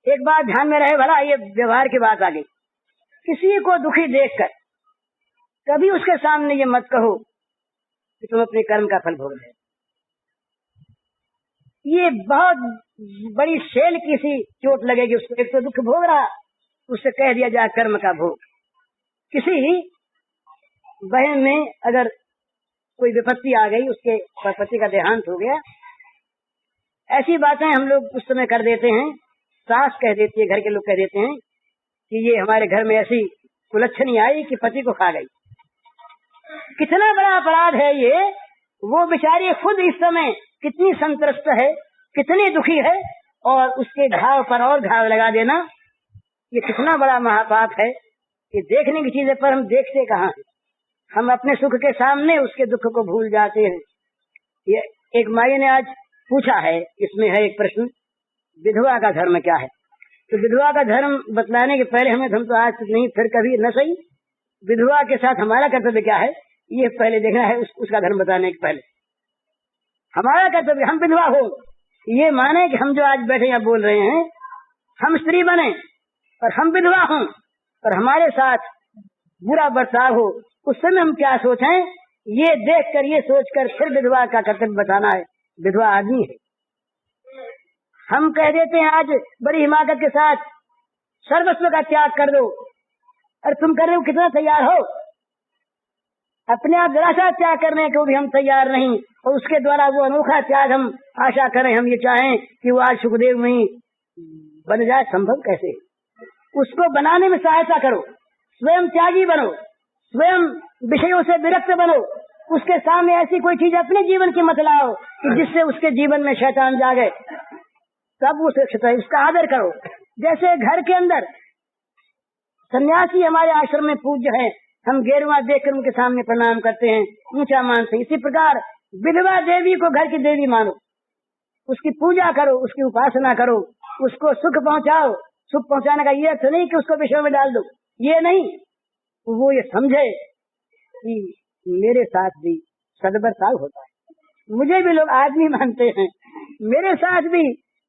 एक बात ध्यान में रहे, भला ये व्यवहार की बात आ गई, किसी को दुखी देखकर कभी उसके सामने ये मत कहो कि तुम अपने कर्म का फल भोग ले। ये बहुत बड़ी शेल की सी चोट लगेगी उसको। एक तो दुख भोग रहा, उससे कह दिया जाए कर्म का भोग। किसी बहन में अगर कोई विपत्ति आ गई, उसके पति का देहांत हो गया, ऐसी बातें हम लोग उस समय कर देते हैं। सास कह देती है, घर के लोग कह देते हैं कि ये हमारे घर में ऐसी कुलच्छनी आई कि पति को खा गई। कितना बड़ा अपराध है ये। वो बेचारी खुद इस समय कितनी संतृष्ट है, कितनी दुखी है, और उसके घाव पर और घाव लगा देना, ये कितना बड़ा महापाप है। कि देखने की चीजें पर हम देखते कहाँ हैं। हम अपने सुख के सामने उसके दुख को भूल जाते हैं। ये एक माई ने आज पूछा है, इसमें है एक प्रश्न, विधवा का धर्म क्या है। तो विधवा का धर्म बतलाने के पहले हम तो आज नहीं फिर कभी न सही, विधवा के साथ हमारा कर्तव्य क्या है ये पहले देखना है। उसका धर्म बताने के पहले हमारा कर्तव्य, हम विधवा हो ये माने कि हम जो आज बैठे यहाँ बोल रहे हैं, हम स्त्री बने और हम विधवा हों और हमारे साथ बुरा बर्ताव हो, उस समय हम क्या सोचें, ये देखकर, ये सोचकर फिर विधवा का कर्तव्य बताना है। विधवा आदमी है। हम कह देते हैं आज बड़ी हिमाकत के साथ, सर्वस्व का त्याग कर दो। और तुम कर रहे हो, कितना तैयार हो? अपने आप जरा सा त्याग करने को भी हम तैयार नहीं, और उसके द्वारा वो अनोखा त्याग हम आशा करें, हम ये चाहें कि वो आज सुखदेव में ही बन जाए। संभव कैसे? उसको बनाने में सहायता करो, स्वयं त्यागी बनो, स्वयं विषयों से विरक्त बनो। उसके सामने ऐसी कोई चीज अपने जीवन की मत लाओ कि जिससे उसके जीवन में शैतान जागे, तब उसका आदर करो। जैसे घर के अंदर सन्यासी हमारे आश्रम में पूज्य है, हम गेरुआ देखकर उनके सामने प्रणाम करते हैं, ऊंचा मानते हैं। इसी प्रकार विधवा देवी को घर की देवी मानो, उसकी पूजा करो, उसकी उपासना करो, उसको सुख पहुंचाओ। सुख पहुंचाने का ये अर्थ नहीं कि उसको विषय में डाल दो, ये नहीं। वो ये समझे कि मेरे साथ भी सद्बर्ताव होता है, मुझे भी लोग आदमी मानते हैं, मेरे साथ भी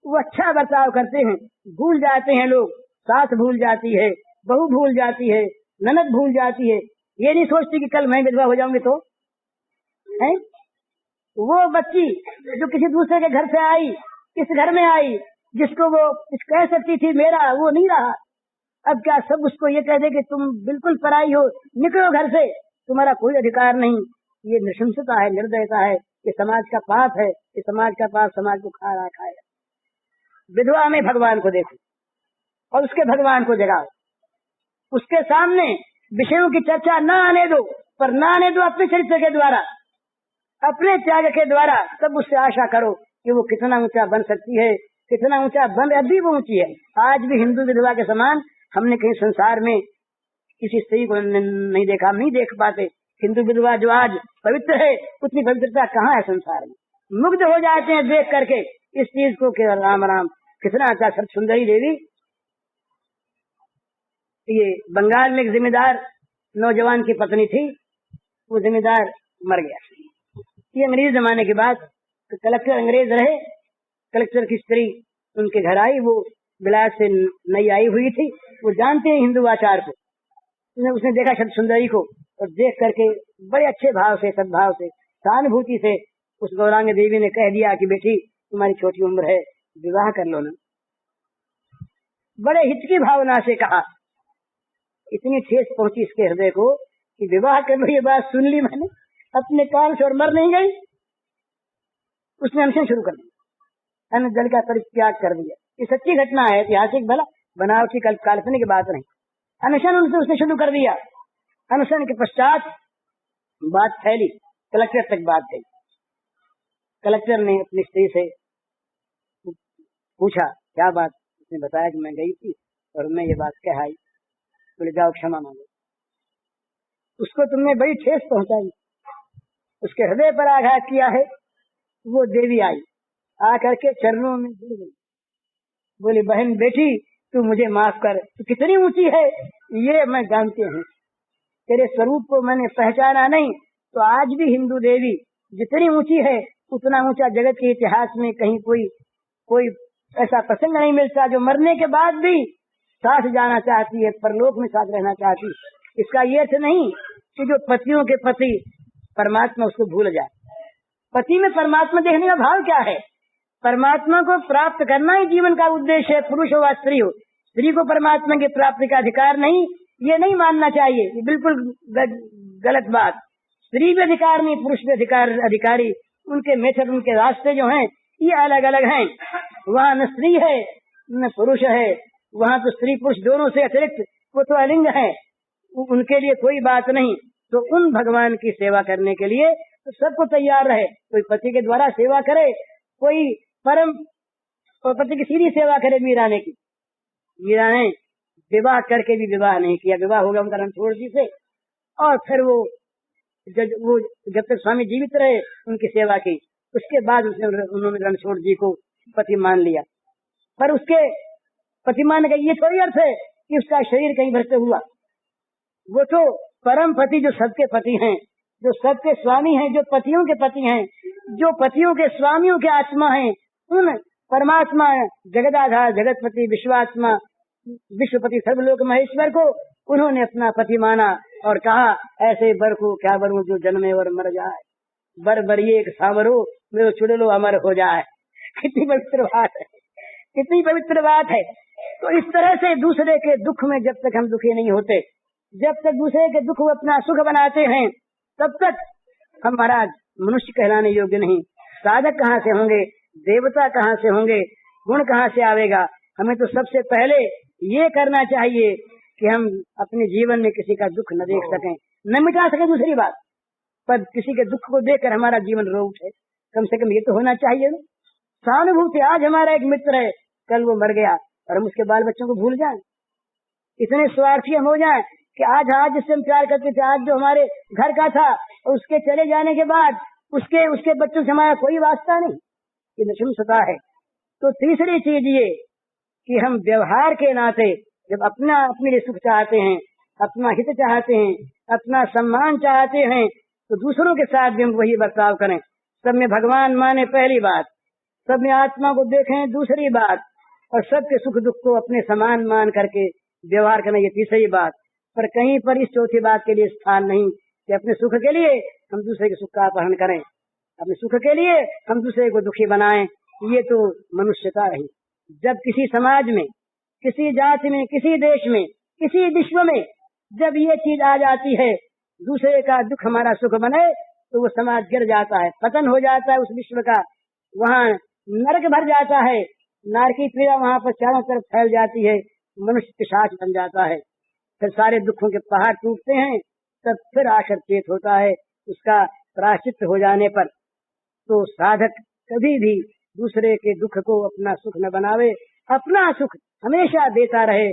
वो अच्छा बर्ताव करते हैं। भूल जाते हैं लोग, सास भूल जाती है, बहू भूल जाती है, ननद भूल जाती है। ये नहीं सोचती कि कल मैं विधवा हो जाऊंगी तो है। वो बच्ची जो किसी दूसरे के घर से आई, इस घर में आई, जिसको वो कह सकती थी मेरा, वो नहीं रहा। अब क्या सब उसको ये कह दे कि तुम बिल्कुल पराई हो, निकलो घर से, तुम्हारा कोई अधिकार नहीं। ये नृशंसता है, निर्दयता है, ये समाज का पाप है। ये समाज का पाप समाज को खा रहा खाएगा। विधवा में भगवान को देखो और उसके भगवान को जगाओ। उसके सामने विषयों की चर्चा न आने दो, पर न आने दो अपने चरित्र के द्वारा, अपने त्याग के द्वारा। तब उससे आशा करो कि वो कितना ऊंचा बन सकती है, कितना ऊंचा बन, अभी वो ऊंची है। आज भी हिंदू विधवा के समान हमने कहीं संसार में किसी स्त्री को नहीं देखा, हम नहीं देख पाते। हिंदू विधवा जो आज पवित्र है, उतनी पवित्रता कहाँ है संसार में। मुग्ध हो जाते हैं देख करके इस चीज को कि राम राम कितना अच्छा। सब सुंदरी देवी, ये बंगाल में एक जिम्मेदार नौजवान की पत्नी थी, वो जिम्मेदार मर गया। ये अंग्रेज जमाने के बाद तो कलेक्टर अंग्रेज रहे, कलेक्टर की स्त्री उनके घर आई, वो बिलायत से नई आई हुई थी। वो जानते हैं हिंदू आचार को। उसने देखा शब्द सुंदरी को और देख करके बड़े अच्छे भाव से, सद्भाव से, सहानुभूति से उस गौरांग देवी ने कह दिया कि बेटी तुम्हारी छोटी उम्र है, विवाह कर लो ना। बड़े हित की भावना से कहा। इतनी ठेस पहुंची इसके हृदय को कि विवाह कर लो। ये बात सुन ली मैंने अपने कान से और मर नहीं गई। उसने अनशन शुरू कर दिया, अन्न जल का परित्याग कर दिया। ये सच्ची घटना है, ऐतिहासिक, भला बनावटी काल्पनिक बात नहीं। अनशन उसने शुरू कर दिया। अनशन के पश्चात बात फैली, कलेक्टर तक बात गई। कलेक्टर ने अपनी स्त्री से पूछा क्या बात। उसने बताया कि मैं गई थी और मैं ये बात कह आई। बोले जाओ क्षमा मांगो। उसको तुमने बड़ी ठेस पहुंचाई, उसके हृदय पर आघात किया है। वो देवी आई, आकर के चरणों में गिर गई। बोली बहन बेटी तू मुझे माफ कर, तू कितनी ऊंची है ये मैं जानती हूँ। तेरे स्वरूप को मैंने पहचाना नहीं तो आज भी हिंदू देवी जितनी ऊंची है उतना ऊंचा जगत के इतिहास में कहीं कोई ऐसा प्रसंग नहीं मिलता जो मरने के बाद भी साथ जाना चाहती है, परलोक में साथ रहना चाहती। इसका ये अर्थ नहीं कि जो पतियों के पति परमात्मा उसको भूल जाए। पति में परमात्मा देखने का भाव क्या है? परमात्मा को प्राप्त करना ही जीवन का उद्देश्य है, पुरुष हो व स्त्री हो। स्त्री को परमात्मा की प्राप्ति का अधिकार नहीं, ये नहीं मानना चाहिए, ये बिल्कुल गलत बात। स्त्री भी अधिकार नहीं, पुरुष भी अधिकारी। उनके मेथड, उनके रास्ते जो हैं ये अलग अलग हैं। वहाँ न स्त्री है न पुरुष है, वहाँ तो स्त्री पुरुष दोनों से अतिरिक्त वो तो अलिंग है, उनके लिए कोई बात नहीं। तो उन भगवान की सेवा करने के लिए तो सबको तैयार रहे। कोई पति के द्वारा सेवा करे, कोई परम और पति की सीधी सेवा करे। मीरा ने विवाह करके भी विवाह नहीं किया। विवाह होगा उनका रणछोड़ जी से, और फिर वो जब तक स्वामी जीवित रहे उनकी सेवा की, उसके बाद उन्होंने रणछोड़ जी को पति मान लिया। पर उसके पति मानने का ये थोड़ी अर्थ है कि उसका शरीर कहीं भर से हुआ। वो तो परम पति जो सबके पति हैं, जो सबके स्वामी हैं, जो पतियों के पति हैं, जो पतियों के स्वामियों के आत्मा हैं, उन परमात्मा जगदाधार जगतपति विश्वात्मा विश्वपति सर्वलोक महेश्वर को उन्होंने अपना पति माना और कहा ऐसे बर को क्या बरूं जो जन्मे और मर जाए, बर बरिए एक सावरो मेरो चुड़लो अमर हो जाए। कितनी पवित्र बात है, कितनी पवित्र बात है। तो इस तरह से दूसरे के दुख में जब तक हम दुखी नहीं होते, जब तक दूसरे के दुख को अपना सुख बनाते हैं, तब तक हम महाराज मनुष्य कहलाने योग्य नहीं। साधक कहाँ से होंगे, देवता कहाँ से होंगे, गुण कहाँ से आवेगा। हमें तो सबसे पहले ये करना चाहिए कि हम अपने जीवन में किसी का दुख न देख सकें, न मिटा सके दूसरी बात, पर किसी के दुख को देखकर हमारा जीवन रो उठे। कम से कम ये तो होना चाहिए ना, सहानुभूति। आज हमारा एक मित्र है, कल वो मर गया और हम उसके बाल बच्चों को भूल जाएं। इतने स्वार्थी हम हो जाएं कि आज जिससे हम प्यार करते थे, आज जो हमारे घर का था, और उसके चले जाने के बाद उसके बच्चों से हमारा कोई वास्ता नहीं। ये नृशंसता है। तो तीसरी चीज ये कि हम व्यवहार के नाते जब अपने लिए सुख चाहते हैं, अपना हित चाहते हैं, अपना सम्मान चाहते हैं, तो दूसरों के साथ भी हम वही बर्ताव करें। सब में भगवान माने पहली बात, सब में आत्मा को देखें दूसरी बात, और सबके सुख दुख को अपने समान मान करके व्यवहार करना ये तीसरी बात। पर कहीं पर इस चौथी बात के लिए स्थान नहीं कि अपने सुख के लिए हम दूसरे के सुख का अपहरण करें, अपने सुख के लिए हम दूसरे को दुखी बनाएं। ये तो मनुष्यता रही। जब किसी समाज में, किसी जाति में, किसी देश में, किसी विश्व में जब ये चीज आ जाती है, दूसरे का दुख हमारा सुख बने, तो वो समाज गिर जाता है, पतन हो जाता है उस विश्व का। वहाँ नरक भर जाता है, नारकी पीड़ा वहाँ पर चारों तरफ फैल जाती है, मनुष्य पिशाच बन जाता है। फिर सारे दुखों के पहाड़ टूटते हैं, तब फिर आखिर चेत होता है उसका प्रायश्चित हो जाने पर। तो साधक कभी भी दूसरे के दुख को अपना सुख न बनावे, अपना सुख हमेशा देता रहे,